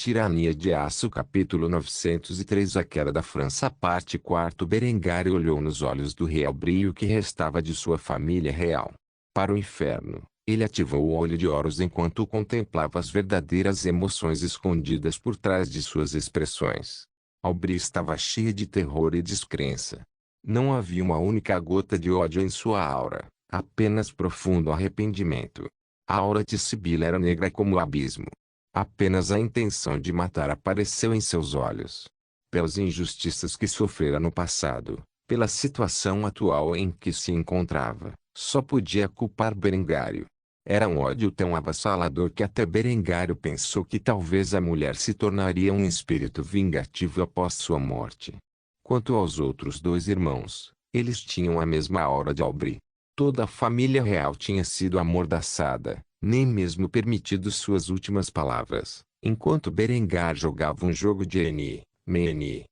Tirania de Aço capítulo 903 A queda da França parte 4 Berengário olhou nos olhos do rei Aubry o que restava de sua família real. Para o inferno, ele ativou o olho de Horus enquanto contemplava as verdadeiras emoções escondidas por trás de suas expressões. Aubry estava cheia de terror e descrença. Não havia uma única gota de ódio em sua aura, apenas profundo arrependimento. A aura de Sibila era negra como o abismo. Apenas a intenção de matar apareceu em seus olhos. Pelas injustiças que sofrera no passado, pela situação atual em que se encontrava, só podia culpar Berengário. Era um ódio tão avassalador que até Berengário pensou que talvez a mulher se tornaria um espírito vingativo após sua morte. Quanto aos outros dois irmãos, eles tinham a mesma aura de Aubry. Toda a família real tinha sido amordaçada, nem mesmo permitido suas últimas palavras, enquanto Berengar jogava um jogo de eni, meni,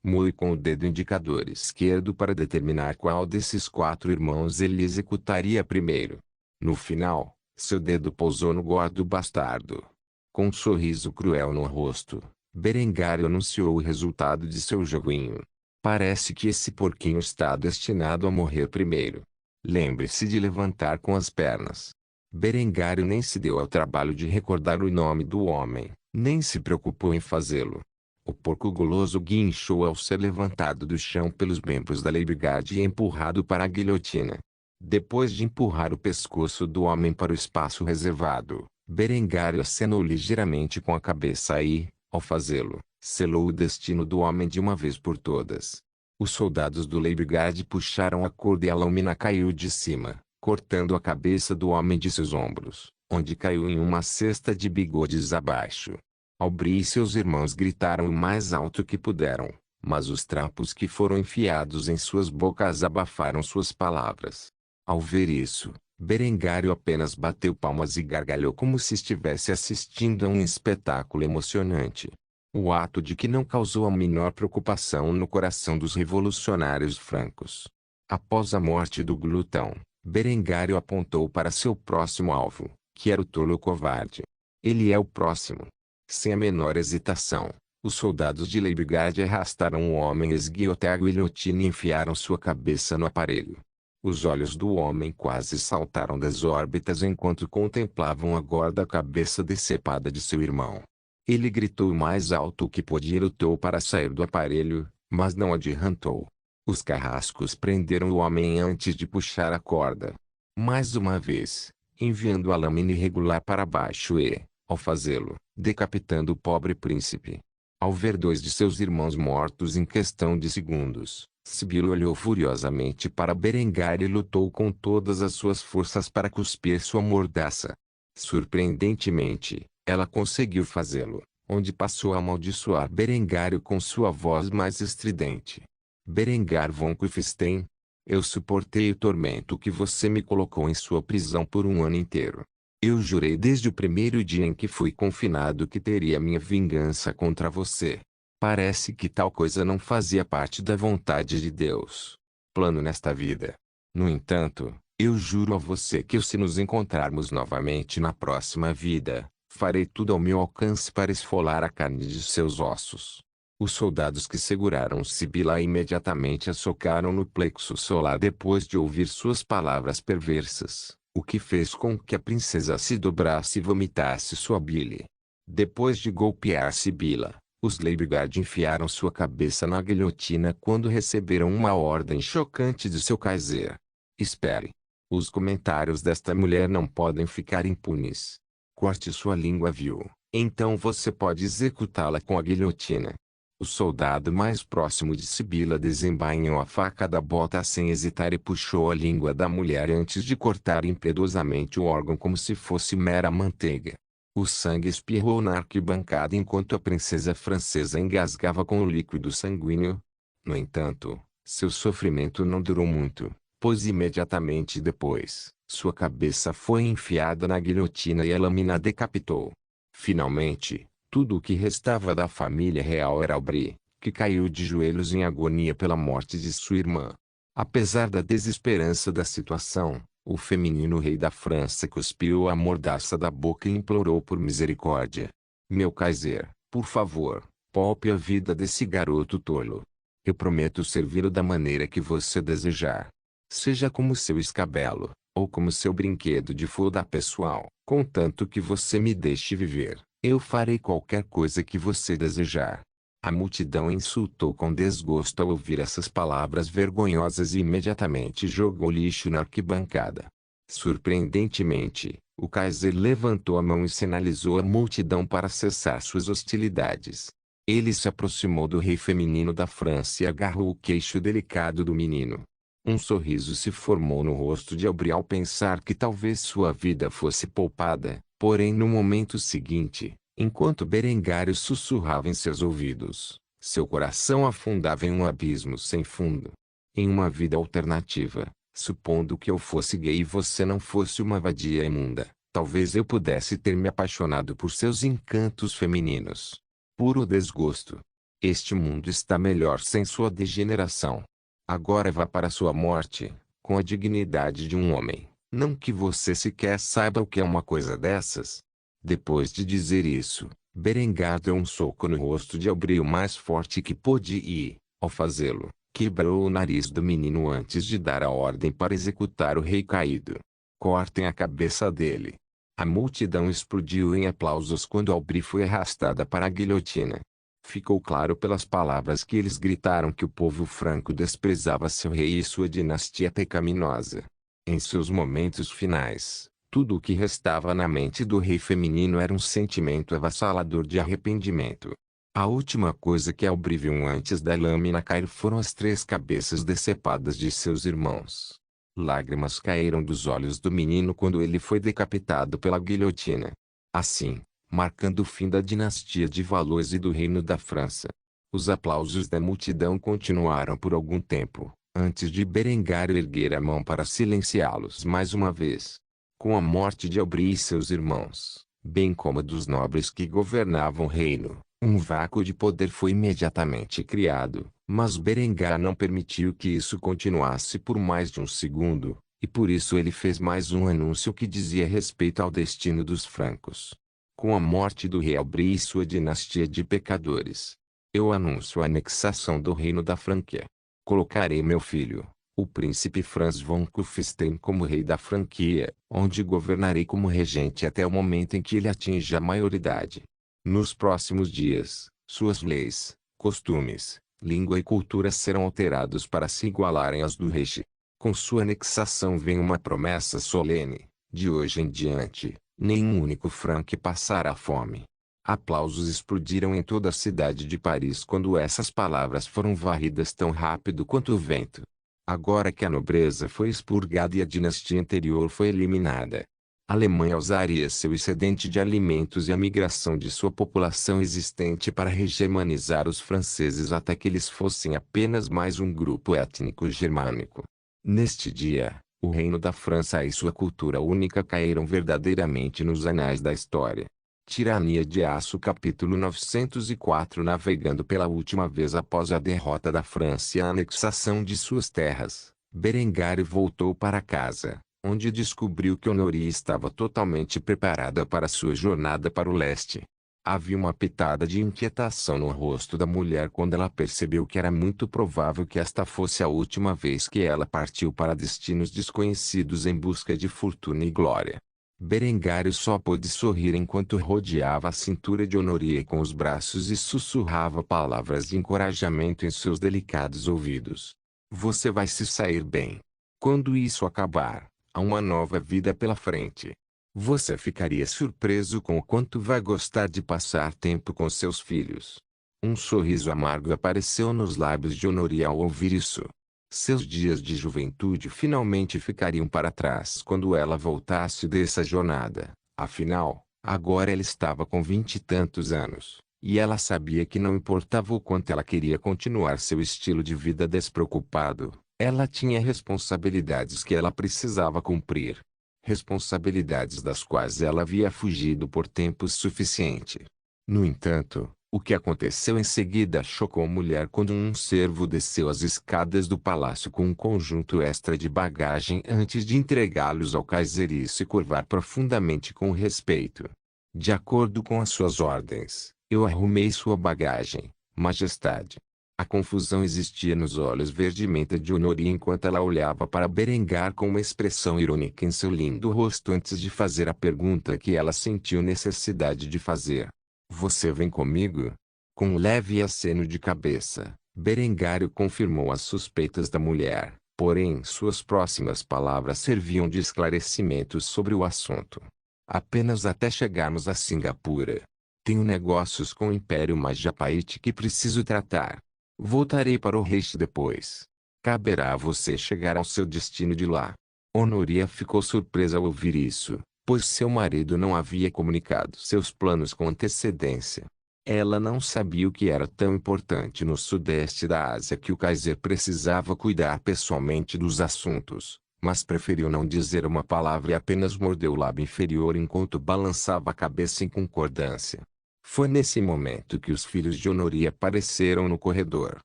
mui com o dedo indicador esquerdo para determinar qual desses quatro irmãos ele executaria primeiro. No final, seu dedo pousou no gordo bastardo. Com um sorriso cruel no rosto, Berengar anunciou o resultado de seu joguinho. Parece que esse porquinho está destinado a morrer primeiro. Lembre-se de levantar com as pernas. Berengário nem se deu ao trabalho de recordar o nome do homem, nem se preocupou em fazê-lo. O porco guloso guinchou ao ser levantado do chão pelos membros da Lady Guard e empurrado para a guilhotina. Depois de empurrar o pescoço do homem para o espaço reservado, Berengário acenou ligeiramente com a cabeça e, ao fazê-lo, selou o destino do homem de uma vez por todas. Os soldados do Lady Guard puxaram a corda e a lâmina caiu de cima, cortando a cabeça do homem de seus ombros, onde caiu em uma cesta de bigodes abaixo. Aubry e seus irmãos gritaram o mais alto que puderam, mas os trapos que foram enfiados em suas bocas abafaram suas palavras. Ao ver isso, Berengário apenas bateu palmas e gargalhou como se estivesse assistindo a um espetáculo emocionante. O ato de que não causou a menor preocupação no coração dos revolucionários francos. Após a morte do glutão, Berengário apontou para seu próximo alvo, que era o tolo covarde. Ele é o próximo. Sem a menor hesitação, os soldados de Leibgard arrastaram o homem esguio até a guilhotina e enfiaram sua cabeça no aparelho. Os olhos do homem quase saltaram das órbitas enquanto contemplavam a gorda cabeça decepada de seu irmão. Ele gritou o mais alto que podia e lutou para sair do aparelho, mas não adiantou. Os carrascos prenderam o homem antes de puxar a corda. Mais uma vez, enviando a lâmina irregular para baixo e, ao fazê-lo, decapitando o pobre príncipe. Ao ver dois de seus irmãos mortos em questão de segundos, Sibila olhou furiosamente para Berengar e lutou com todas as suas forças para cuspir sua mordaça. Surpreendentemente, ela conseguiu fazê-lo, onde passou a amaldiçoar Berengário com sua voz mais estridente. Berengar von Kufstein, eu suportei o tormento que você me colocou em sua prisão por um ano inteiro. Eu jurei desde o primeiro dia em que fui confinado que teria minha vingança contra você. Parece que tal coisa não fazia parte da vontade de Deus. Plano nesta vida. No entanto, eu juro a você que se nos encontrarmos novamente na próxima vida, farei tudo ao meu alcance para esfolar a carne de seus ossos. Os soldados que seguraram Sibila imediatamente a socaram no plexo solar depois de ouvir suas palavras perversas, o que fez com que a princesa se dobrasse e vomitasse sua bile. Depois de golpear Sibila, os Leibgard enfiaram sua cabeça na guilhotina quando receberam uma ordem chocante de seu Kaiser. Espere. Os comentários desta mulher não podem ficar impunes. Corte sua língua vil, então você pode executá-la com a guilhotina. O soldado mais próximo de Sibila desembainhou a faca da bota sem hesitar e puxou a língua da mulher antes de cortar impiedosamente o órgão como se fosse mera manteiga. O sangue espirrou na arquibancada enquanto a princesa francesa engasgava com o líquido sanguíneo. No entanto, seu sofrimento não durou muito, pois imediatamente depois, sua cabeça foi enfiada na guilhotina e a lâmina decapitou. Finalmente, tudo o que restava da família real era Aubry, que caiu de joelhos em agonia pela morte de sua irmã. Apesar da desesperança da situação, o feminino rei da França cuspiu a mordaça da boca e implorou por misericórdia. Meu Kaiser, por favor, poupe a vida desse garoto tolo. Eu prometo servi-lo da maneira que você desejar. Seja como seu escabelo, ou como seu brinquedo de foda pessoal, contanto que você me deixe viver, eu farei qualquer coisa que você desejar. A multidão insultou com desgosto ao ouvir essas palavras vergonhosas e imediatamente jogou lixo na arquibancada. Surpreendentemente, o Kaiser levantou a mão e sinalizou à multidão para cessar suas hostilidades. Ele se aproximou do rei feminino da França e agarrou o queixo delicado do menino. Um sorriso se formou no rosto de Aubry ao pensar que talvez sua vida fosse poupada, porém no momento seguinte, enquanto Berengário sussurrava em seus ouvidos, seu coração afundava em um abismo sem fundo. Em uma vida alternativa, supondo que eu fosse gay e você não fosse uma vadia imunda, talvez eu pudesse ter me apaixonado por seus encantos femininos. Puro desgosto. Este mundo está melhor sem sua degeneração. Agora vá para sua morte, com a dignidade de um homem, não que você sequer saiba o que é uma coisa dessas. Depois de dizer isso, Berengar deu um soco no rosto de Aubry o mais forte que pôde e, ao fazê-lo, quebrou o nariz do menino antes de dar a ordem para executar o rei caído. Cortem a cabeça dele. A multidão explodiu em aplausos quando Aubry foi arrastada para a guilhotina. Ficou claro pelas palavras que eles gritaram que o povo franco desprezava seu rei e sua dinastia pecaminosa. Em seus momentos finais, tudo o que restava na mente do rei feminino era um sentimento avassalador de arrependimento. A última coisa que Aubry viu antes da lâmina cair foram as 3 cabeças decepadas de seus irmãos. Lágrimas caíram dos olhos do menino quando ele foi decapitado pela guilhotina. Assim, marcando o fim da dinastia de Valois e do Reino da França. Os aplausos da multidão continuaram por algum tempo, antes de Berengário erguer a mão para silenciá-los mais uma vez. Com a morte de Aubry e seus irmãos, bem como dos nobres que governavam o reino, um vácuo de poder foi imediatamente criado, mas Berengar não permitiu que isso continuasse por mais de um segundo, e por isso ele fez mais um anúncio que dizia respeito ao destino dos francos. Com a morte do rei Aubry e sua dinastia de pecadores, eu anuncio a anexação do reino da Franquia. Colocarei meu filho, o príncipe Franz von Kufstein, como rei da Franquia, onde governarei como regente até o momento em que ele atinja a maioridade. Nos próximos dias, suas leis, costumes, língua e cultura serão alterados para se igualarem às do Reich. Com sua anexação vem uma promessa solene: de hoje em diante, nenhum único franco passará fome. Aplausos explodiram em toda a cidade de Paris quando essas palavras foram varridas tão rápido quanto o vento. Agora que a nobreza foi expurgada e a dinastia anterior foi eliminada, a Alemanha usaria seu excedente de alimentos e a migração de sua população existente para hegemonizar os franceses até que eles fossem apenas mais um grupo étnico germânico. Neste dia, o reino da França e sua cultura única caíram verdadeiramente nos anais da história. Tirania de Aço capítulo 904. Navegando pela última vez após a derrota da França e a anexação de suas terras, Berengário voltou para casa, onde descobriu que Honorine estava totalmente preparada para sua jornada para o leste. Havia uma pitada de inquietação no rosto da mulher quando ela percebeu que era muito provável que esta fosse a última vez que ela partiu para destinos desconhecidos em busca de fortuna e glória. Berengário só pôde sorrir enquanto rodeava a cintura de Honorine com os braços e sussurrava palavras de encorajamento em seus delicados ouvidos. Você vai se sair bem. Quando isso acabar, há uma nova vida pela frente. Você ficaria surpreso com o quanto vai gostar de passar tempo com seus filhos. Um sorriso amargo apareceu nos lábios de Honorine ao ouvir isso. Seus dias de juventude finalmente ficariam para trás quando ela voltasse dessa jornada. Afinal, agora ela estava com 20 e tantos anos, e ela sabia que não importava o quanto ela queria continuar seu estilo de vida despreocupado, ela tinha responsabilidades que ela precisava cumprir. Responsabilidades das quais ela havia fugido por tempo suficiente. No entanto, o que aconteceu em seguida chocou a mulher quando um servo desceu as escadas do palácio com um conjunto extra de bagagem antes de entregá-los ao Kaiser e se curvar profundamente com respeito. De acordo com as suas ordens, eu arrumei sua bagagem, Majestade. A confusão existia nos olhos verde-menta de Honoria enquanto ela olhava para Berengar com uma expressão irônica em seu lindo rosto antes de fazer a pergunta que ela sentiu necessidade de fazer. Você vem comigo? Com um leve aceno de cabeça, Berengário confirmou as suspeitas da mulher, porém suas próximas palavras serviam de esclarecimentos sobre o assunto. Apenas até chegarmos a Singapura. Tenho negócios com o Império Majapaíte que preciso tratar. Voltarei para o Reich depois. Caberá a você chegar ao seu destino de lá. Honoria ficou surpresa ao ouvir isso, pois seu marido não havia comunicado seus planos com antecedência. Ela não sabia o que era tão importante no sudeste da Ásia que o Kaiser precisava cuidar pessoalmente dos assuntos, mas preferiu não dizer uma palavra e apenas mordeu o lábio inferior enquanto balançava a cabeça em concordância. Foi nesse momento que os filhos de Honoria apareceram no corredor.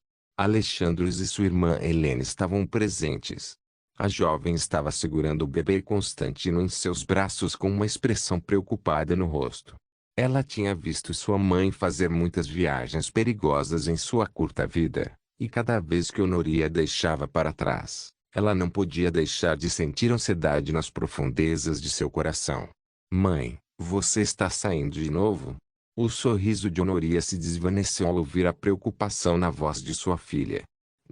Alexandros e sua irmã Helena estavam presentes. A jovem estava segurando o bebê Constantino em seus braços com uma expressão preocupada no rosto. Ela tinha visto sua mãe fazer muitas viagens perigosas em sua curta vida, e cada vez que Honoria a deixava para trás, ela não podia deixar de sentir ansiedade nas profundezas de seu coração. Mãe, você está saindo de novo? O sorriso de Honoria se desvaneceu ao ouvir a preocupação na voz de sua filha.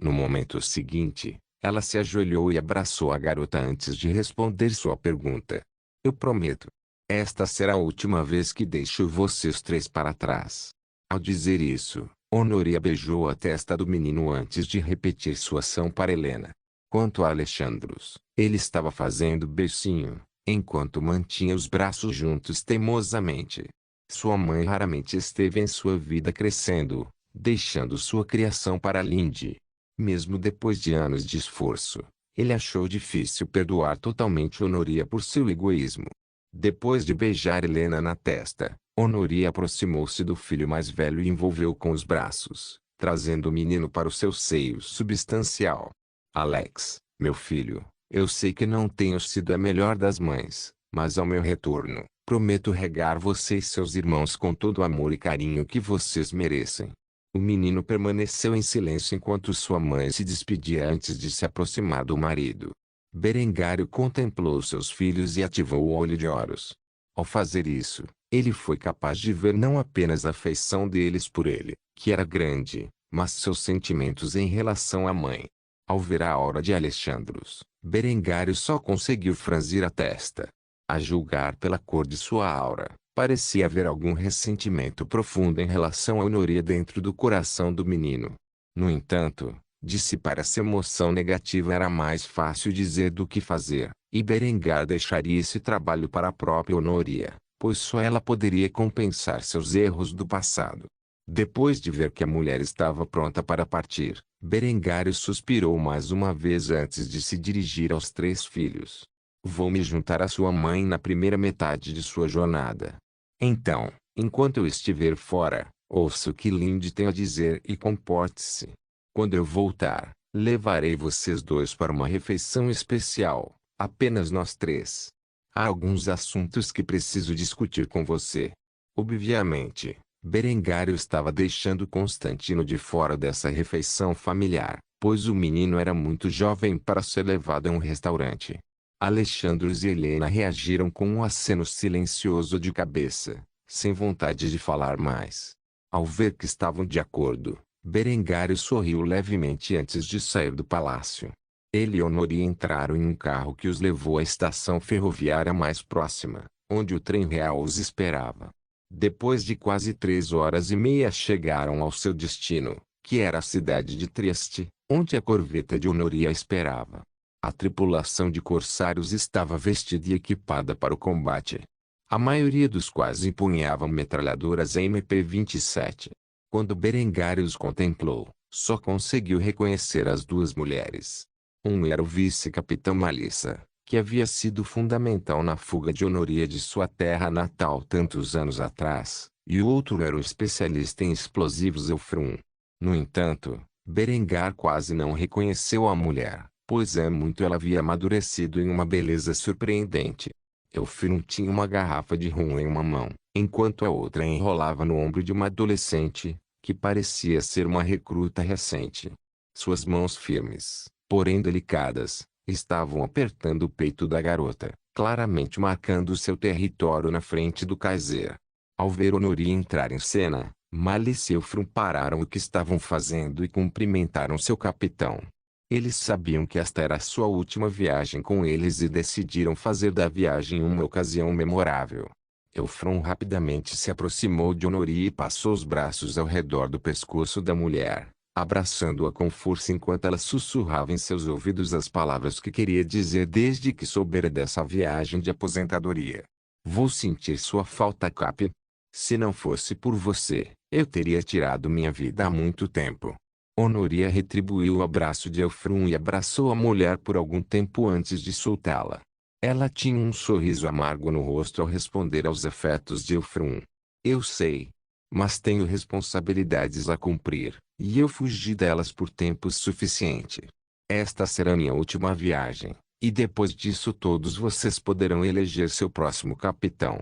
No momento seguinte, ela se ajoelhou e abraçou a garota antes de responder sua pergunta. Eu prometo. Esta será a última vez que deixo vocês três para trás. Ao dizer isso, Honoria beijou a testa do menino antes de repetir sua ação para Helena. Quanto a Alexandros, ele estava fazendo beicinho, enquanto mantinha os braços juntos teimosamente. Sua mãe raramente esteve em sua vida crescendo, deixando sua criação para Lindy. Mesmo depois de anos de esforço, ele achou difícil perdoar totalmente Honoria por seu egoísmo. Depois de beijar Helena na testa, Honoria aproximou-se do filho mais velho e envolveu com os braços, trazendo o menino para o seu seio substancial. Alex, meu filho, eu sei que não tenho sido a melhor das mães, mas ao meu retorno, prometo regar você e seus irmãos com todo o amor e carinho que vocês merecem. O menino permaneceu em silêncio enquanto sua mãe se despedia antes de se aproximar do marido. Berengário contemplou seus filhos e ativou o olho de Horus. Ao fazer isso, ele foi capaz de ver não apenas a afeição deles por ele, que era grande, mas seus sentimentos em relação à mãe. Ao ver a aura de Alexandros, Berengário só conseguiu franzir a testa. A julgar pela cor de sua aura, parecia haver algum ressentimento profundo em relação a Honoria dentro do coração do menino. No entanto, dissipar essa emoção negativa era mais fácil dizer do que fazer, e Berengar deixaria esse trabalho para a própria Honoria, pois só ela poderia compensar seus erros do passado. Depois de ver que a mulher estava pronta para partir, Berengário suspirou mais uma vez antes de se dirigir aos três filhos. Vou me juntar à sua mãe na primeira metade de sua jornada. Então, enquanto eu estiver fora, ouça o que Lindy tem a dizer e comporte-se. Quando eu voltar, levarei vocês dois para uma refeição especial, apenas nós três. Há alguns assuntos que preciso discutir com você. Obviamente, Berengário estava deixando Constantino de fora dessa refeição familiar, pois o menino era muito jovem para ser levado a um restaurante. Alexandros e Helena reagiram com um aceno silencioso de cabeça, sem vontade de falar mais. Ao ver que estavam de acordo, Berengário sorriu levemente antes de sair do palácio. Ele e Honoria entraram em um carro que os levou à estação ferroviária mais próxima, onde o trem real os esperava. Depois de quase 3 horas e meia chegaram ao seu destino, que era a cidade de Trieste, onde a corveta de Honoria esperava. A tripulação de corsários estava vestida e equipada para o combate. A maioria dos quais empunhavam metralhadoras MP-27. Quando Berengário os contemplou, só conseguiu reconhecer as duas mulheres. Um era o vice-capitão Malissa, que havia sido fundamental na fuga de Honoria de sua terra natal tantos anos atrás, e o outro era o especialista em explosivos Eufrum. No entanto, Berengar quase não reconheceu a mulher, pois ela havia amadurecido em uma beleza surpreendente. Eufrum tinha uma garrafa de rum em uma mão, enquanto a outra enrolava no ombro de uma adolescente, que parecia ser uma recruta recente. Suas mãos firmes, porém delicadas, estavam apertando o peito da garota, claramente marcando seu território na frente do Kaiser. Ao ver Honori entrar em cena, Malice e Eufrum pararam o que estavam fazendo e cumprimentaram seu capitão. Eles sabiam que esta era a sua última viagem com eles e decidiram fazer da viagem uma ocasião memorável. Eufrum rapidamente se aproximou de Honori e passou os braços ao redor do pescoço da mulher, abraçando-a com força enquanto ela sussurrava em seus ouvidos as palavras que queria dizer desde que soubera dessa viagem de aposentadoria. Vou sentir sua falta, Cap. Se não fosse por você, eu teria tirado minha vida há muito tempo. Honoria retribuiu o abraço de Eufrum e abraçou a mulher por algum tempo antes de soltá-la. Ela tinha um sorriso amargo no rosto ao responder aos afetos de Eufrum. Eu sei. Mas tenho responsabilidades a cumprir, e eu fugi delas por tempo suficiente. Esta será minha última viagem, e depois disso todos vocês poderão eleger seu próximo capitão.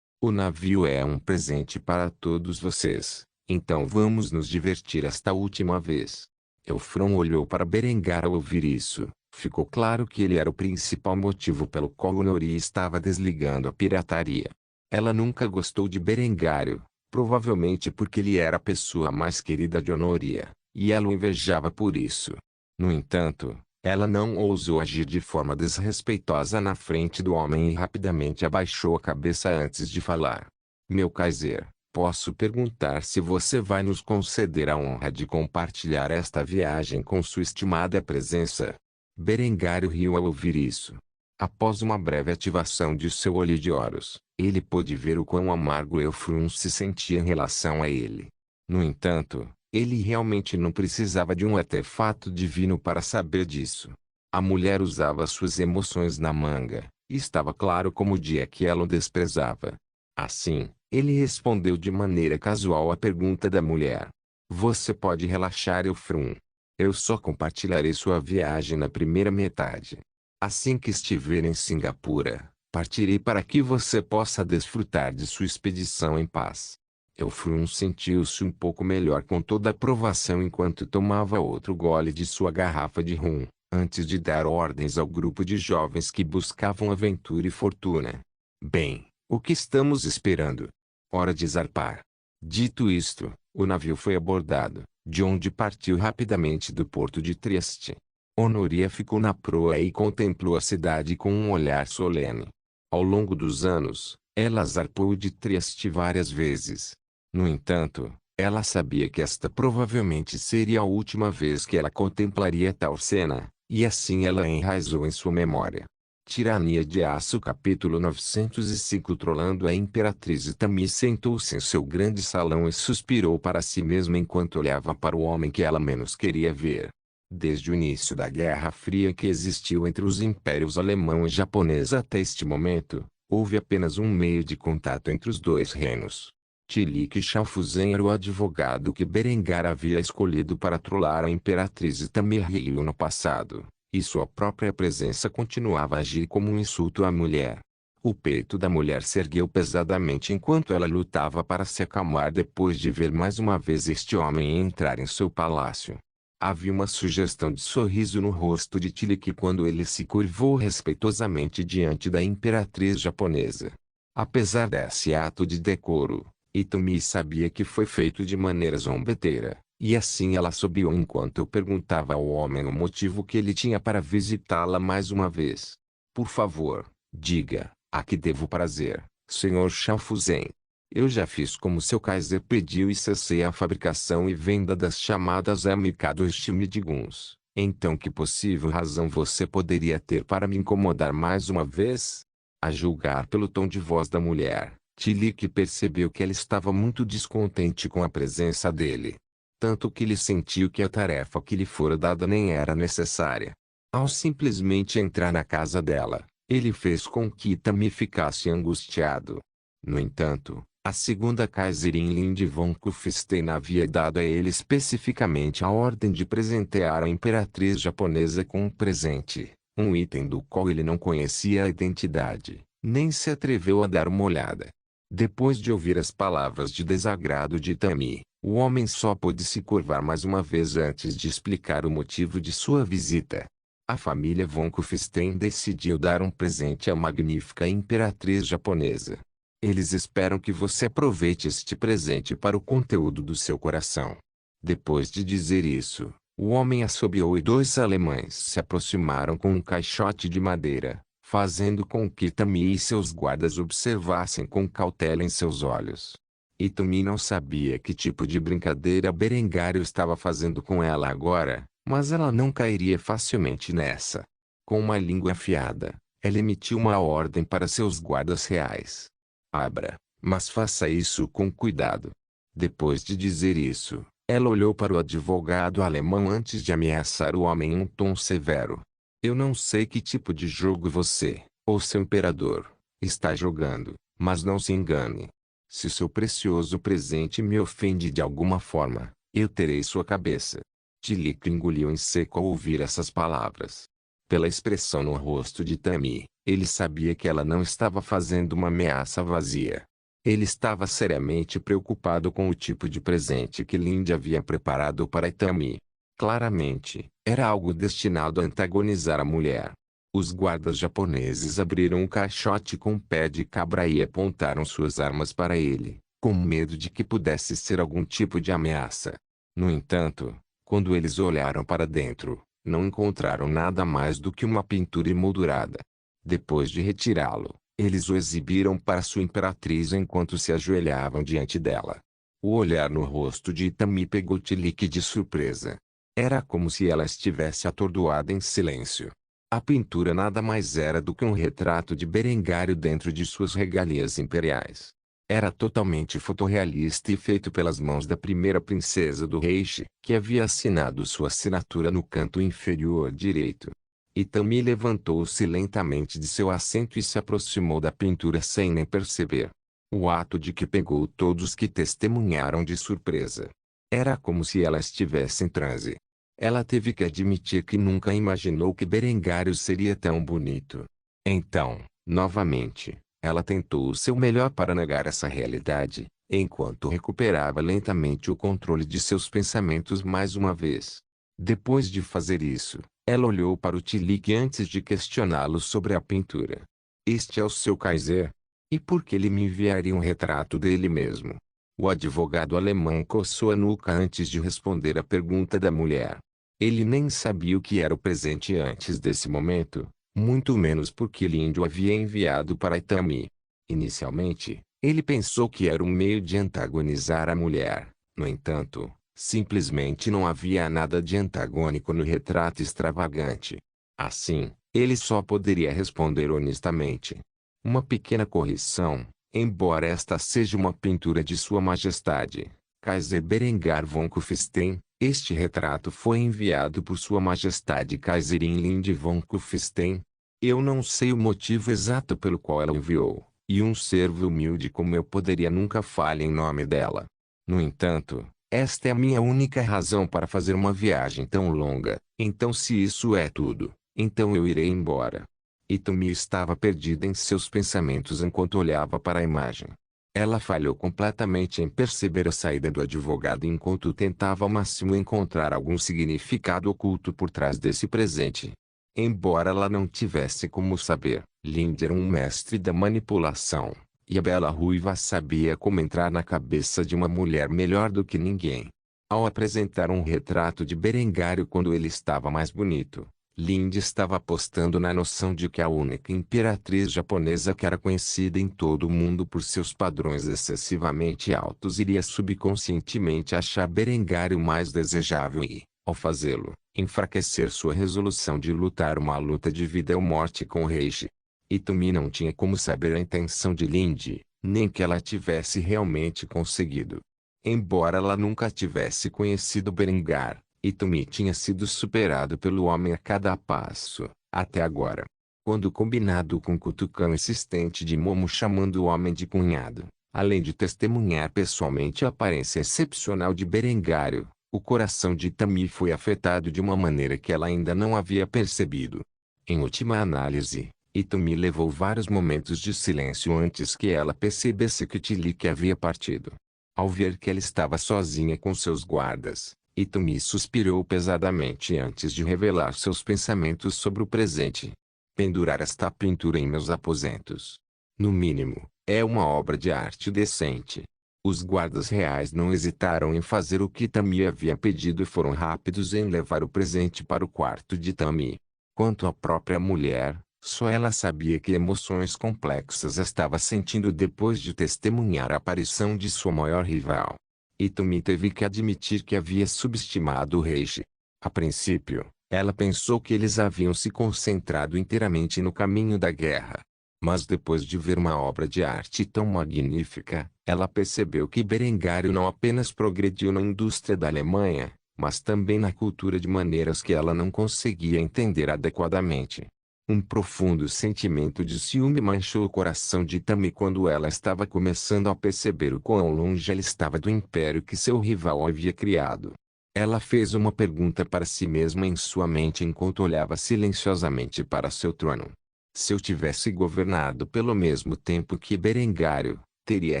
O navio é um presente para todos vocês, então vamos nos divertir esta última vez. Eufrum olhou para Berengar ao ouvir isso. Ficou claro que ele era o principal motivo pelo qual Honori estava desligando a pirataria. Ela nunca gostou de Berengário, provavelmente porque ele era a pessoa mais querida de Honoria, e ela o invejava por isso. No entanto, ela não ousou agir de forma desrespeitosa na frente do homem e rapidamente abaixou a cabeça antes de falar. Meu Kaiser, posso perguntar se você vai nos conceder a honra de compartilhar esta viagem com sua estimada presença? Berengário riu ao ouvir isso. Após uma breve ativação de seu olho de Horus, ele pôde ver o quão amargo Eufrum se sentia em relação a ele. No entanto, ele realmente não precisava de um artefato divino para saber disso. A mulher usava suas emoções na manga, e estava claro como o dia que ela o desprezava. Assim, ele respondeu de maneira casual à pergunta da mulher. Você pode relaxar, Eufrum. Eu só compartilharei sua viagem na primeira metade. Assim que estiver em Singapura, partirei para que você possa desfrutar de sua expedição em paz. Eufrum sentiu-se um pouco melhor com toda a aprovação enquanto tomava outro gole de sua garrafa de rum, antes de dar ordens ao grupo de jovens que buscavam aventura e fortuna. Bem, o que estamos esperando? Hora de zarpar. Dito isto, o navio foi abordado, de onde partiu rapidamente do porto de Trieste. Honoria ficou na proa e contemplou a cidade com um olhar solene. Ao longo dos anos, ela zarpou de Trieste várias vezes. No entanto, ela sabia que esta provavelmente seria a última vez que ela contemplaria tal cena, e assim ela enraizou em sua memória. Tirania de Aço capítulo 905 Trolando a Imperatriz Tami sentou-se em seu grande salão e suspirou para si mesma enquanto olhava para o homem que ela menos queria ver. Desde o início da Guerra Fria que existiu entre os impérios alemão e japonês até este momento, houve apenas um meio de contato entre os dois reinos. Tilik Shalfuzen era o advogado que Berengar havia escolhido para trollar a Imperatriz Tamirriel no passado, e sua própria presença continuava a agir como um insulto à mulher. O peito da mulher se ergueu pesadamente enquanto ela lutava para se acalmar depois de ver mais uma vez este homem entrar em seu palácio. Havia uma sugestão de sorriso no rosto de Tilik quando ele se curvou respeitosamente diante da imperatriz japonesa. Apesar desse ato de decoro, Itami sabia que foi feito de maneira zombeteira, e assim ela subiu enquanto eu perguntava ao homem o motivo que ele tinha para visitá-la mais uma vez. Por favor, diga, a que devo prazer, Sr. Shalfuzen? Eu já fiz como seu Kaiser pediu e cessei a fabricação e venda das chamadas Amicado Shime de Guns. Então que possível razão você poderia ter para me incomodar mais uma vez? A julgar pelo tom de voz da mulher, Tilik percebeu que ela estava muito descontente com a presença dele. Tanto que ele sentiu que a tarefa que lhe fora dada nem era necessária. Ao simplesmente entrar na casa dela, ele fez com que Itami ficasse angustiado. No entanto, a segunda Kaiserin Linde von Kufstein havia dado a ele especificamente a ordem de presentear a imperatriz japonesa com um presente, um item do qual ele não conhecia a identidade, nem se atreveu a dar uma olhada. Depois de ouvir as palavras de desagrado de Tammy, o homem só pôde se curvar mais uma vez antes de explicar o motivo de sua visita. A família von Kufstein decidiu dar um presente à magnífica imperatriz japonesa. Eles esperam que você aproveite este presente para o conteúdo do seu coração. Depois de dizer isso, o homem assobiou e dois alemães se aproximaram com um caixote de madeira, fazendo com que Tammy e seus guardas observassem com cautela em seus olhos. E Tammy não sabia que tipo de brincadeira Berengário estava fazendo com ela agora, mas ela não cairia facilmente nessa. Com uma língua afiada, ela emitiu uma ordem para seus guardas reais. Abra, mas faça isso com cuidado. Depois de dizer isso, ela olhou para o advogado alemão antes de ameaçar o homem em um tom severo. Eu não sei que tipo de jogo você, ou seu imperador, está jogando, mas não se engane. Se seu precioso presente me ofende de alguma forma, eu terei sua cabeça. Tilic engoliu em seco ao ouvir essas palavras. Pela expressão no rosto de Tammy, ele sabia que ela não estava fazendo uma ameaça vazia. Ele estava seriamente preocupado com o tipo de presente que Lindy havia preparado para Tammy. Claramente, era algo destinado a antagonizar a mulher. Os guardas japoneses abriram o caixote com um pé de cabra e apontaram suas armas para ele, com medo de que pudesse ser algum tipo de ameaça. No entanto, quando eles olharam para dentro, não encontraram nada mais do que uma pintura emoldurada. Depois de retirá-lo, eles o exibiram para sua imperatriz enquanto se ajoelhavam diante dela. O olhar no rosto de Tammy pegou Tilic de surpresa. Era como se ela estivesse atordoada em silêncio. A pintura nada mais era do que um retrato de Berengário dentro de suas regalias imperiais. Era totalmente fotorrealista e feito pelas mãos da primeira princesa do Reich, que havia assinado sua assinatura no canto inferior direito. E Tammy levantou-se lentamente de seu assento e se aproximou da pintura sem nem perceber. O ato de que pegou todos que testemunharam de surpresa. Era como se ela estivesse em transe. Ela teve que admitir que nunca imaginou que Berengário seria tão bonito. Então, novamente, ela tentou o seu melhor para negar essa realidade, enquanto recuperava lentamente o controle de seus pensamentos mais uma vez. Depois de fazer isso, ela olhou para o Tilic antes de questioná-lo sobre a pintura. Este é o seu Kaiser? E por que ele me enviaria um retrato dele mesmo? O advogado alemão coçou a nuca antes de responder à pergunta da mulher. Ele nem sabia o que era o presente antes desse momento, muito menos porque Lindy o havia enviado para Tammy. Inicialmente, ele pensou que era um meio de antagonizar a mulher. No entanto, simplesmente não havia nada de antagônico no retrato extravagante. Assim, ele só poderia responder honestamente. Uma pequena correção, embora esta seja uma pintura de Sua Majestade, Kaiser Berengar von Kufstein, este retrato foi enviado por Sua Majestade Kaiserin Lindy von Kufstein. Eu não sei o motivo exato pelo qual ela o enviou, e um servo humilde como eu poderia nunca falhar em nome dela. No entanto, esta é a minha única razão para fazer uma viagem tão longa, então se isso é tudo, então eu irei embora. E Tammy estava perdida em seus pensamentos enquanto olhava para a imagem. Ela falhou completamente em perceber a saída do advogado enquanto tentava ao máximo encontrar algum significado oculto por trás desse presente. Embora ela não tivesse como saber, Lindy era um mestre da manipulação, e a bela ruiva sabia como entrar na cabeça de uma mulher melhor do que ninguém. Ao apresentar um retrato de Berengário quando ele estava mais bonito, Lindy estava apostando na noção de que a única imperatriz japonesa que era conhecida em todo o mundo por seus padrões excessivamente altos iria subconscientemente achar Berengário mais desejável e, ao fazê-lo, enfraquecer sua resolução de lutar uma luta de vida ou morte com o Reich. E Tammy não tinha como saber a intenção de Lindy, nem que ela tivesse realmente conseguido. Embora ela nunca tivesse conhecido Berengar, Tammy tinha sido superado pelo homem a cada passo, até agora. Quando combinado com o cutucão insistente de Momo chamando o homem de cunhado, além de testemunhar pessoalmente a aparência excepcional de Berengário, o coração de Tammy foi afetado de uma maneira que ela ainda não havia percebido. Em última análise, Itumi levou vários momentos de silêncio antes que ela percebesse que Tilique havia partido. Ao ver que ela estava sozinha com seus guardas, Itumi suspirou pesadamente antes de revelar seus pensamentos sobre o presente. Pendurar esta pintura em meus aposentos. No mínimo, é uma obra de arte decente. Os guardas reais não hesitaram em fazer o que Itami havia pedido e foram rápidos em levar o presente para o quarto de Itami. Quanto à própria mulher, só ela sabia que emoções complexas estava sentindo depois de testemunhar a aparição de sua maior rival. Itumi teve que admitir que havia subestimado o Reishi. A princípio, ela pensou que eles haviam se concentrado inteiramente no caminho da guerra. Mas depois de ver uma obra de arte tão magnífica, ela percebeu que Berengário não apenas progrediu na indústria da Alemanha, mas também na cultura de maneiras que ela não conseguia entender adequadamente. Um profundo sentimento de ciúme manchou o coração de Itami quando ela estava começando a perceber o quão longe ela estava do império que seu rival havia criado. Ela fez uma pergunta para si mesma em sua mente enquanto olhava silenciosamente para seu trono. Se eu tivesse governado pelo mesmo tempo que Berengário, teria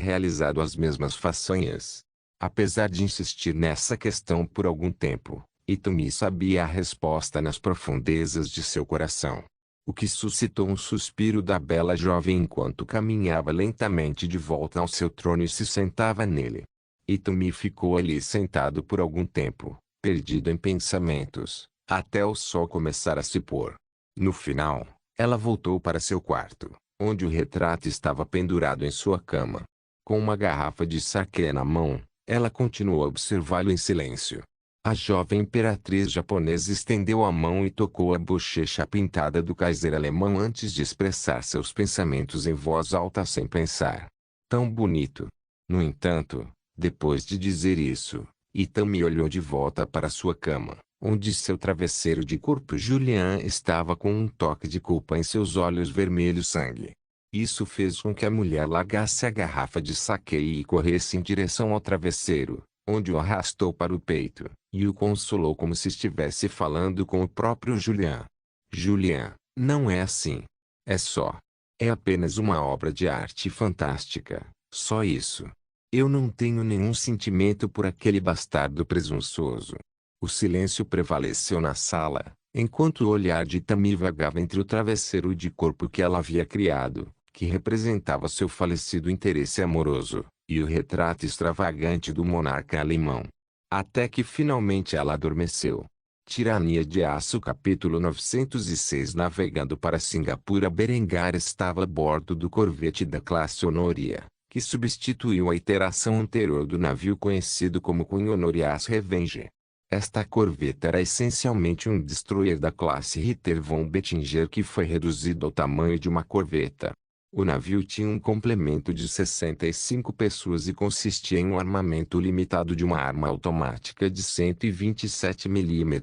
realizado as mesmas façanhas? Apesar de insistir nessa questão por algum tempo, Itami sabia a resposta nas profundezas de seu coração. O que suscitou um suspiro da bela jovem enquanto caminhava lentamente de volta ao seu trono e se sentava nele. Itami ficou ali sentado por algum tempo, perdido em pensamentos, até o sol começar a se pôr. No final, ela voltou para seu quarto, onde o retrato estava pendurado em sua cama. Com uma garrafa de sake na mão, ela continuou a observá-lo em silêncio. A jovem imperatriz japonesa estendeu a mão e tocou a bochecha pintada do kaiser alemão antes de expressar seus pensamentos em voz alta sem pensar. Tão bonito. No entanto, depois de dizer isso, Itami olhou de volta para sua cama, onde seu travesseiro de corpo Julian estava com um toque de culpa em seus olhos vermelhos sangue. Isso fez com que a mulher largasse a garrafa de sake e corresse em direção ao travesseiro, onde o arrastou para o peito, e o consolou como se estivesse falando com o próprio Julian. Julian, não é assim. É só. É apenas uma obra de arte fantástica, só isso. Eu não tenho nenhum sentimento por aquele bastardo presunçoso. O silêncio prevaleceu na sala, enquanto o olhar de Itami vagava entre o travesseiro de corpo que ela havia criado, que representava seu falecido interesse amoroso, e o retrato extravagante do monarca alemão. Até que finalmente ela adormeceu. Tirania de Aço capítulo 906. Navegando para Singapura, Berengar estava a bordo do corvete da classe Honoria, que substituiu a iteração anterior do navio conhecido como Queen Honoria's Revenge. Esta corveta era essencialmente um destroyer da classe Ritter von Bettinger que foi reduzido ao tamanho de uma corveta. O navio tinha um complemento de 65 pessoas e consistia em um armamento limitado de uma arma automática de 127 mm,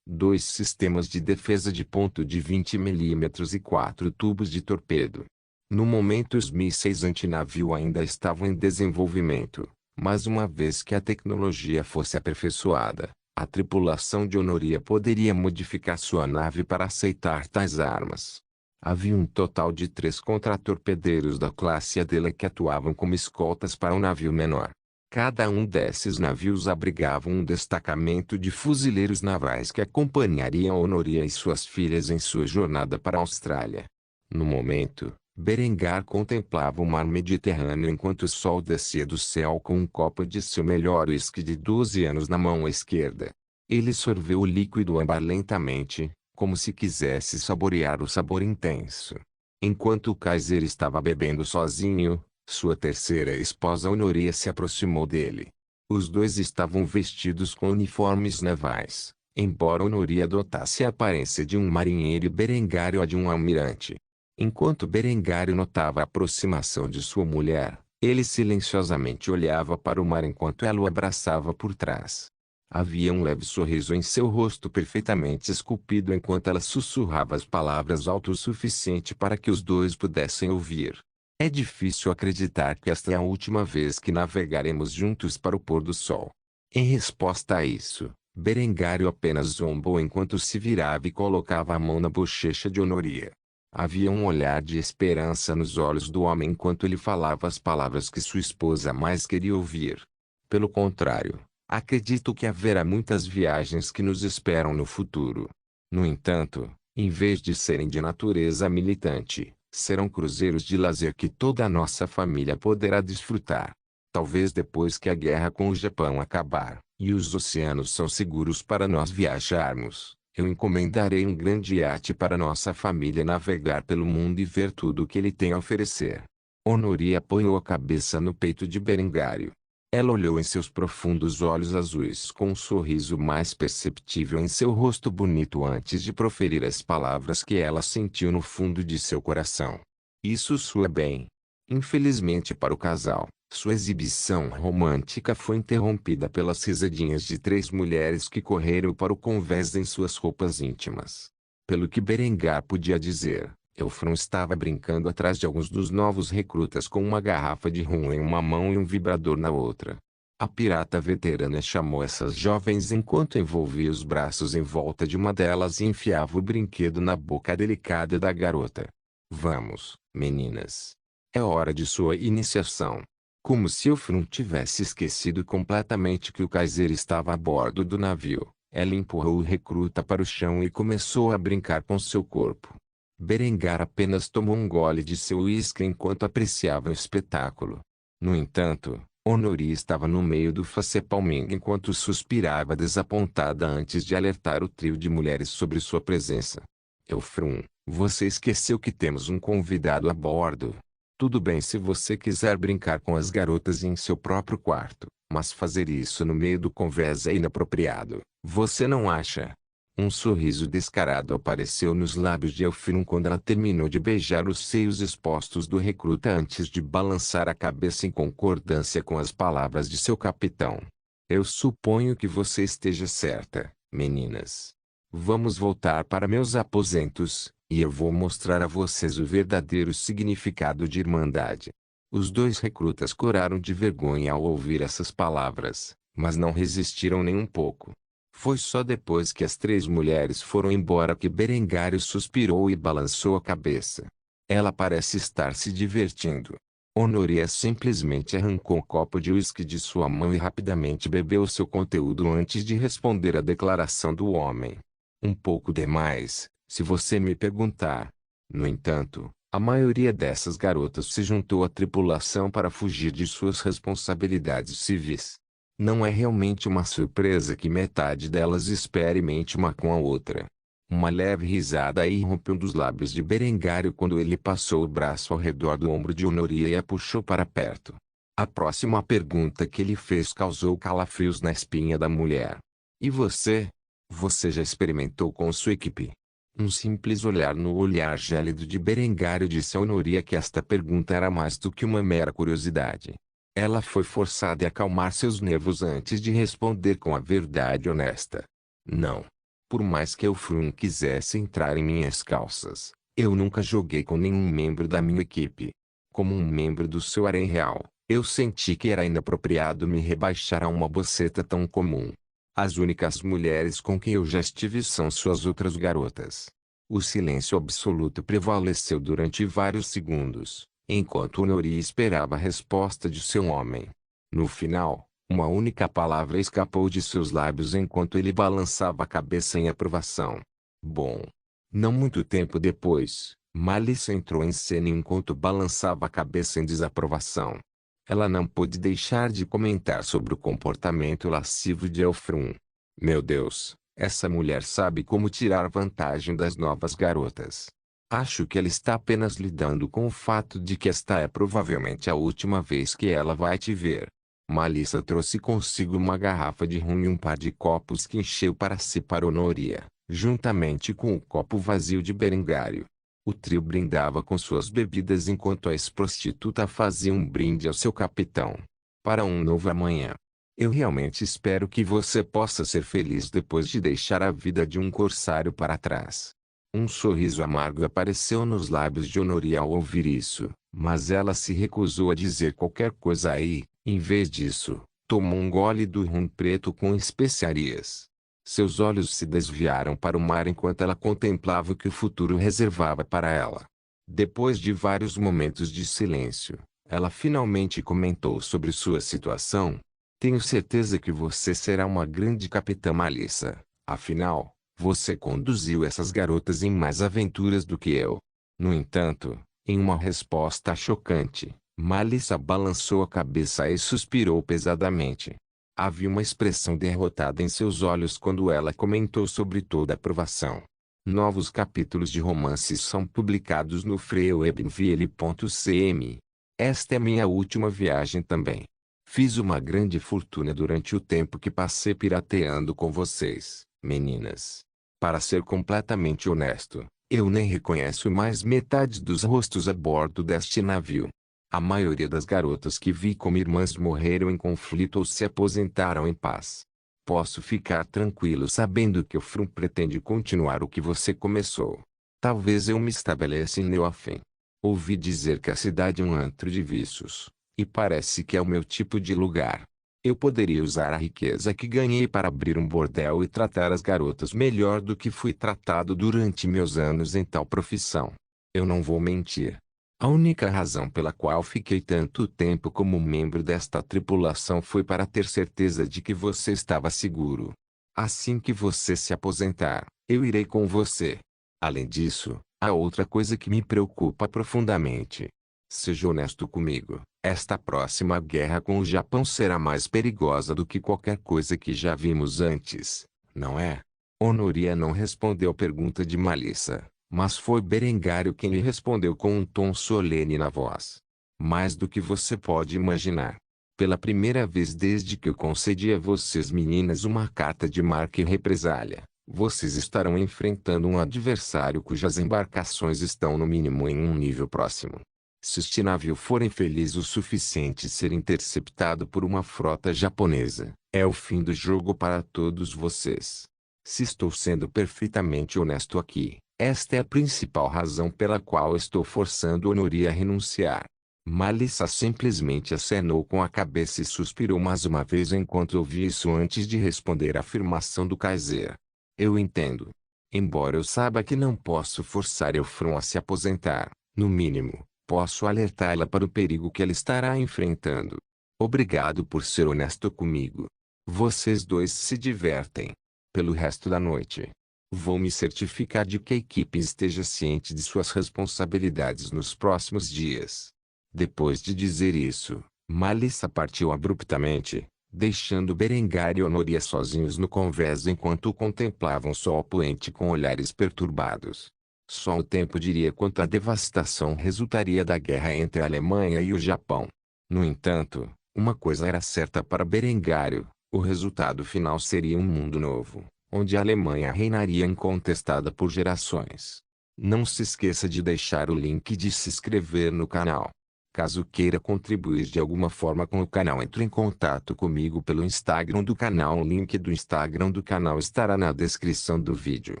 2 sistemas de defesa de ponto de 20 mm e 4 tubos de torpedo. No momento os mísseis antinavio ainda estavam em desenvolvimento, mas uma vez que a tecnologia fosse aperfeiçoada, a tripulação de Honoria poderia modificar sua nave para aceitar tais armas. Havia um total de 3 contratorpedeiros da classe Adela que atuavam como escoltas para um navio menor. Cada um desses navios abrigava um destacamento de fuzileiros navais que acompanhariam a Honoria e suas filhas em sua jornada para a Austrália. No momento, Berengar contemplava o mar Mediterrâneo enquanto o sol descia do céu com um copo de seu melhor uísque de 12 anos na mão esquerda. Ele sorveu o líquido âmbar lentamente, como se quisesse saborear o sabor intenso. Enquanto o Kaiser estava bebendo sozinho, sua terceira esposa Honoria se aproximou dele. Os dois estavam vestidos com uniformes navais, embora Honoria adotasse a aparência de um marinheiro e Berengário a de um almirante. Enquanto Berengário notava a aproximação de sua mulher, ele silenciosamente olhava para o mar enquanto ela o abraçava por trás. Havia um leve sorriso em seu rosto perfeitamente esculpido enquanto ela sussurrava as palavras alto o suficiente para que os dois pudessem ouvir. É difícil acreditar que esta é a última vez que navegaremos juntos para o pôr do sol. Em resposta a isso, Berengário apenas zombou enquanto se virava e colocava a mão na bochecha de Honoria. Havia um olhar de esperança nos olhos do homem enquanto ele falava as palavras que sua esposa mais queria ouvir. Pelo contrário, acredito que haverá muitas viagens que nos esperam no futuro. No entanto, em vez de serem de natureza militante, serão cruzeiros de lazer que toda a nossa família poderá desfrutar. Talvez depois que a guerra com o Japão acabar, e os oceanos são seguros para nós viajarmos, eu encomendarei um grande iate para nossa família navegar pelo mundo e ver tudo o que ele tem a oferecer. Honori apoiou a cabeça no peito de Berengário. Ela olhou em seus profundos olhos azuis com um sorriso mais perceptível em seu rosto bonito antes de proferir as palavras que ela sentiu no fundo de seu coração. Isso soa bem. Infelizmente para o casal, sua exibição romântica foi interrompida pelas risadinhas de três mulheres que correram para o convés em suas roupas íntimas. Pelo que Berengar podia dizer, Eufron estava brincando atrás de alguns dos novos recrutas com uma garrafa de rum em uma mão e um vibrador na outra. A pirata veterana chamou essas jovens enquanto envolvia os braços em volta de uma delas e enfiava o brinquedo na boca delicada da garota. Vamos, meninas. É hora de sua iniciação. Como se Eufron tivesse esquecido completamente que o Kaiser estava a bordo do navio, ela empurrou o recruta para o chão e começou a brincar com seu corpo. Berengar apenas tomou um gole de seu uísque enquanto apreciava o espetáculo. No entanto, Honori estava no meio do facepalming enquanto suspirava desapontada antes de alertar o trio de mulheres sobre sua presença. Eufron, você esqueceu que temos um convidado a bordo. Tudo bem se você quiser brincar com as garotas em seu próprio quarto, mas fazer isso no meio do convés é inapropriado, você não acha? Um sorriso descarado apareceu nos lábios de Eufron quando ela terminou de beijar os seios expostos do recruta antes de balançar a cabeça em concordância com as palavras de seu capitão. Eu suponho que você esteja certa, meninas. Vamos voltar para meus aposentos, e eu vou mostrar a vocês o verdadeiro significado de irmandade. Os dois recrutas coraram de vergonha ao ouvir essas palavras, mas não resistiram nem um pouco. Foi só depois que as três mulheres foram embora que Berengário suspirou e balançou a cabeça. Ela parece estar se divertindo. Honoria simplesmente arrancou um copo de uísque de sua mão e rapidamente bebeu seu conteúdo antes de responder à declaração do homem. Um pouco demais, se você me perguntar. No entanto, a maioria dessas garotas se juntou à tripulação para fugir de suas responsabilidades civis. Não é realmente uma surpresa que metade delas experimente uma com a outra. Uma leve risada irrompeu dos lábios de Berengário quando ele passou o braço ao redor do ombro de Honoria e a puxou para perto. A próxima pergunta que ele fez causou calafrios na espinha da mulher. E você? Você já experimentou com sua equipe? Um simples olhar no olhar gélido de Berengário disse a Honoria que esta pergunta era mais do que uma mera curiosidade. Ela foi forçada a acalmar seus nervos antes de responder com a verdade honesta. Não. Por mais que Eufron quisesse entrar em minhas calças, eu nunca joguei com nenhum membro da minha equipe. Como um membro do seu harém real, eu senti que era inapropriado me rebaixar a uma boceta tão comum. As únicas mulheres com quem eu já estive são suas outras garotas. O silêncio absoluto prevaleceu durante vários segundos, enquanto Honori esperava a resposta de seu homem. No final, uma única palavra escapou de seus lábios enquanto ele balançava a cabeça em aprovação. Bom. Não muito tempo depois, Malice entrou em cena enquanto balançava a cabeça em desaprovação. Ela não pôde deixar de comentar sobre o comportamento lascivo de Eufron. Meu Deus, essa mulher sabe como tirar vantagem das novas garotas. Acho que ela está apenas lidando com o fato de que esta é provavelmente a última vez que ela vai te ver. Malissa trouxe consigo uma garrafa de rum e um par de copos que encheu para si para Honoria, juntamente com o copo vazio de Berengário. O trio brindava com suas bebidas enquanto a ex-prostituta fazia um brinde ao seu capitão. Para um novo amanhã. Eu realmente espero que você possa ser feliz depois de deixar a vida de um corsário para trás. Um sorriso amargo apareceu nos lábios de Honoria ao ouvir isso, mas ela se recusou a dizer qualquer coisa aí, em vez disso, tomou um gole do rum preto com especiarias. Seus olhos se desviaram para o mar enquanto ela contemplava o que o futuro reservava para ela. Depois de vários momentos de silêncio, ela finalmente comentou sobre sua situação. Tenho certeza que você será uma grande capitã Malissa. Afinal, você conduziu essas garotas em mais aventuras do que eu. No entanto, em uma resposta chocante, Malissa balançou a cabeça e suspirou pesadamente. Havia uma expressão derrotada em seus olhos quando ela comentou sobre toda a aprovação. Novos capítulos de romances são publicados no freewebnvl.cm. Esta é minha última viagem também. Fiz uma grande fortuna durante o tempo que passei pirateando com vocês, meninas. Para ser completamente honesto, eu nem reconheço mais metade dos rostos a bordo deste navio. A maioria das garotas que vi como irmãs morreram em conflito ou se aposentaram em paz. Posso ficar tranquilo sabendo que o Frum pretende continuar o que você começou. Talvez eu me estabeleça em Neofen. Ouvi dizer que a cidade é um antro de vícios, e parece que é o meu tipo de lugar. Eu poderia usar a riqueza que ganhei para abrir um bordel e tratar as garotas melhor do que fui tratado durante meus anos em tal profissão. Eu não vou mentir. A única razão pela qual fiquei tanto tempo como membro desta tripulação foi para ter certeza de que você estava seguro. Assim que você se aposentar, eu irei com você. Além disso, há outra coisa que me preocupa profundamente. Seja honesto comigo, esta próxima guerra com o Japão será mais perigosa do que qualquer coisa que já vimos antes, não é? Honoria não respondeu à pergunta de Malissa. Mas foi Berengário quem lhe respondeu com um tom solene na voz. Mais do que você pode imaginar. Pela primeira vez desde que eu concedi a vocês meninas uma carta de marca e represália, vocês estarão enfrentando um adversário cujas embarcações estão no mínimo em um nível próximo. Se este navio for infeliz o suficiente e ser interceptado por uma frota japonesa, é o fim do jogo para todos vocês. Se estou sendo perfeitamente honesto aqui, esta é a principal razão pela qual estou forçando Honoria a renunciar. Malissa simplesmente acenou com a cabeça e suspirou mais uma vez enquanto ouvi isso antes de responder à afirmação do Kaiser. Eu entendo. Embora eu saiba que não posso forçar Eufron a se aposentar, no mínimo, posso alertá-la para o perigo que ela estará enfrentando. Obrigado por ser honesto comigo. Vocês dois se divertem. Pelo resto da noite. Vou me certificar de que a equipe esteja ciente de suas responsabilidades nos próximos dias. Depois de dizer isso, Malissa partiu abruptamente, deixando Berengar e Honoria sozinhos no convés enquanto o contemplavam o sol poente com olhares perturbados. Só o tempo diria quanto a devastação resultaria da guerra entre a Alemanha e o Japão. No entanto, uma coisa era certa para Berengário. O resultado final seria um mundo novo, onde a Alemanha reinaria incontestada por gerações. Não se esqueça de deixar o link de se inscrever no canal. Caso queira contribuir de alguma forma com o canal, entre em contato comigo pelo Instagram do canal. O link do Instagram do canal estará na descrição do vídeo.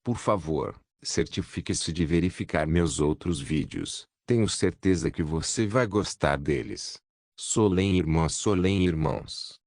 Por favor, certifique-se de verificar meus outros vídeos. Tenho certeza que você vai gostar deles. Solem irmãs, Solem irmãos.